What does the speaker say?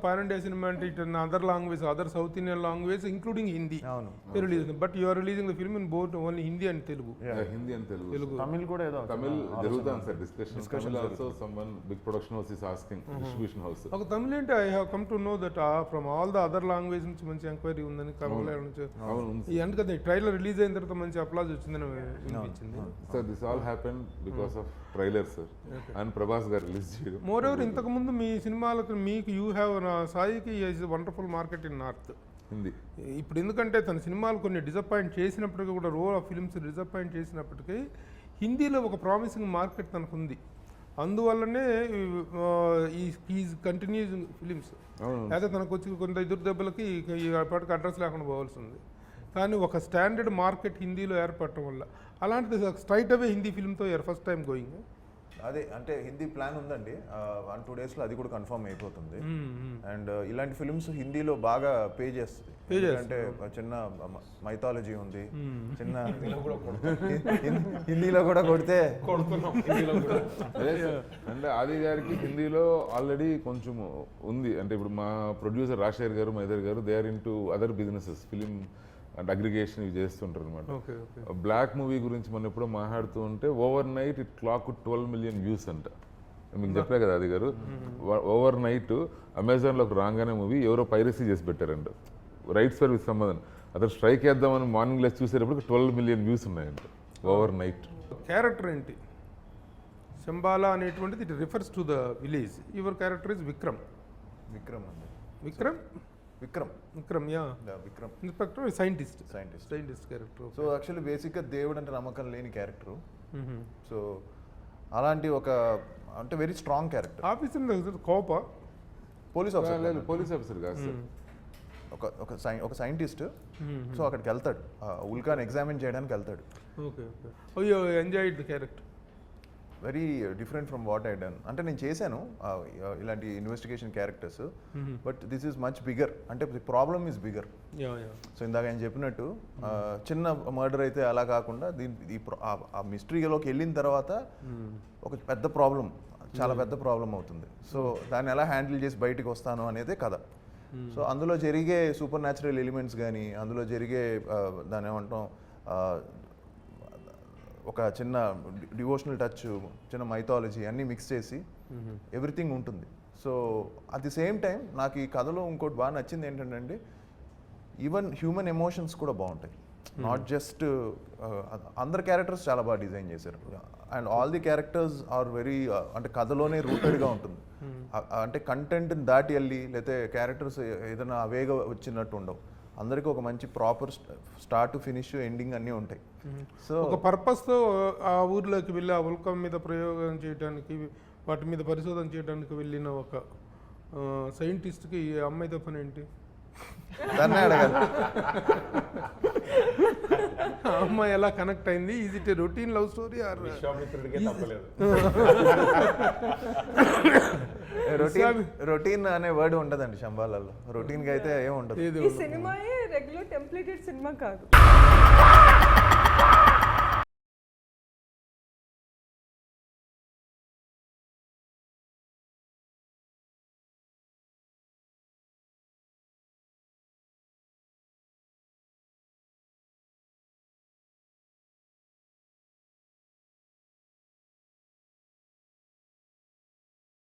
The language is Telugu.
పాన్ ఇండియా సినిమా అంటే it other language, other South Indian language including Hindi release. But you are releasing the film in both only Hindi and Telugu. Hindi and Telugu. Tamil కూడా ఏదో తమిళ్ జరుగుతాం sir discussion. Tamil also someone big production house is asking, distribution house. ఒక తమిళ్ అంటే I have come to know that from all the other language నుంచి మంచి ఎంక్వైరీ ఉందని తమిళ నుంచి. ఈ అందుకని ట్రైలర్ రిలీజ్ అయిన తర్వాత మంచి అప్లాజ్ వచ్చిందని అనిపించింది. Sir this all happen because of trailer sir and Prabhas గారు రిలీజ్ చేయడం. మోర్ ఓవర్ ఇంతకు ముందు మీ సినిమాలకు మీకు యూ హ్యావ్ సాయికి is wonderful market in north Hindi. ఇప్పుడు ఎందుకంటే తన సినిమాలు కొన్ని డిసప్పాయింట్ చేసినప్పటికీ కూడా రోల్ ఆఫ్ ఫిల్మ్స్ డిసప్పాయింట్ చేసినప్పటికీ హిందీలో ఒక ప్రామిసింగ్ మార్కెట్ తనకు ఉంది. అందువల్లనే ఈజ్ కంటిన్యూస్ ఫిలిమ్స్. అయితే తనకు వచ్చి కొంత ఎదురు దెబ్బలకి అప్పటికి అడ్రస్ లేకుండా పోవాల్సి ఉంది. కానీ ఒక స్టాండర్డ్ మార్కెట్ హిందీలో ఏర్పడటం వల్ల అలాంటిది స్ట్రైట్ అవే హిందీ ఫిల్మ్తో ఫస్ట్ టైం గోయింగ్. అదే అంటే హిందీ ప్లాన్ ఉందండి, 1-2 డేస్లో అది కూడా కన్ఫర్మ్ అయిపోతుంది. అండ్ ఇలాంటి ఫిల్మ్స్ హిందీలో బాగా పే చేస్తుంది. అంటే చిన్న మైథాలజీ ఉంది, చిన్న హిందీలో కూడా కొడితే అంటే ఆది గారికి హిందీలో ఆల్రెడీ కొంచెం ఉంది. అంటే ఇప్పుడు మా ప్రొడ్యూసర్ రాజశేఖర్ గారు, మైదర్ గారు, they are into other businesses, film and aggregation ఇవి చేస్తుంటారు అనమాట. బ్లాక్ మూవీ గురించి మనం ఎప్పుడో మాట్లాడుతూ ఉంటే over night it clock 12 million views అంట. మీకు చెప్పే కదా అది గారు, ఓవర్ నైట్ అమెజాన్లోకి రాగానే మూవీ ఎవరో పైరసీ చేసి పెట్టారంట, రైట్స్ ఫర్ విత్ సంబంధం. అతను స్ట్రైక్ వేద్దామని మార్నింగ్ లెస్ చూసేటప్పుడు 12 మిలియన్ వ్యూస్ ఉన్నాయంట ఓవర్ నైట్. క్యారెక్టర్ ఏంటి? శంబాలా అనేటువంటిది it refers to the village. Your character is Vikram. Vikram అండి. Vikram yeah Vikram inspector scientist character. So actually బేసిక్గా దేవుడు అంటే నమ్మకం లేని క్యారెక్టర్. సో అలాంటి ఒక అంటే వెరీ స్ట్రాంగ్ క్యారెక్టర్. ఆఫీసర్ కోప పోలీస్ ఆఫీసర్ కాదు సార్, ఒక సైంటిస్ట్. సో అక్కడికి వెళ్తాడు, ఉల్కాని ఎగ్జామిన్ చేయడానికి వెళ్తాడు. Okay, enjoyed the character. Very different from what I done. అంటే నేను చేశాను ఇలాంటి investigation characters, but this is much bigger. అంటే the problem is bigger. So ఇందాక ఆయన చెప్పినట్టు చిన్న మర్డర్ అయితే అలా కాకుండా ఆ మిస్టరీలోకి వెళ్ళిన తర్వాత ఒక పెద్ద ప్రాబ్లం, చాలా పెద్ద ప్రాబ్లం అవుతుంది. సో దాన్ని ఎలా హ్యాండిల్ చేసి బయటికి వస్తాను అనేదే కథ. సో అందులో జరిగే సూపర్ న్యాచురల్ ఎలిమెంట్స్ కానీ, అందులో జరిగే దాని ఏమంటాం ఒక చిన్న డివోషనల్ టచ్, చిన్న మైథాలజీ అన్నీ మిక్స్ చేసి ఎవ్రీథింగ్ ఉంటుంది. So at the same time నాకు ఈ కథలో ఇంకోటి బాగా నచ్చింది ఏంటంటే ఈవెన్ హ్యూమన్ ఎమోషన్స్ కూడా బాగుంటాయి. నాట్ జస్ట్ అందరు క్యారెక్టర్స్ చాలా బాగా డిజైన్ చేశారు. And all the characters are very అంటే కథలోనే రూటెడ్గా ఉంటుంది. అంటే కంటెంట్ని దాటి వెళ్ళి లేకపోతే క్యారెక్టర్స్ ఏదైనా అవేగా వచ్చినట్టు ఉండవు. అందరికీ ఒక మంచి proper start to finish ending అన్నీ ఉంటాయి. సో ఒక పర్పస్తో ఆ ఊర్లోకి వెళ్ళి ఆ ఉల్కం మీద ప్రయోగం చేయడానికి, వాటి మీద పరిశోధన చేయడానికి వెళ్ళిన ఒక సైంటిస్ట్కి ఈ అమ్మాయితో పని ఏంటి? దాన్నే అడగాలి. అమ్మాయి ఎలా కనెక్ట్ అయింది? Is it A routine love story or routine అనే వర్డ్ ఉండదండి శంబాలలో. రొటీన్ గా అయితే ఏం ఉండదు. ఈ సినిమా రెగ్యులర్ టెంప్లేటెడ్ సినిమా కాదు.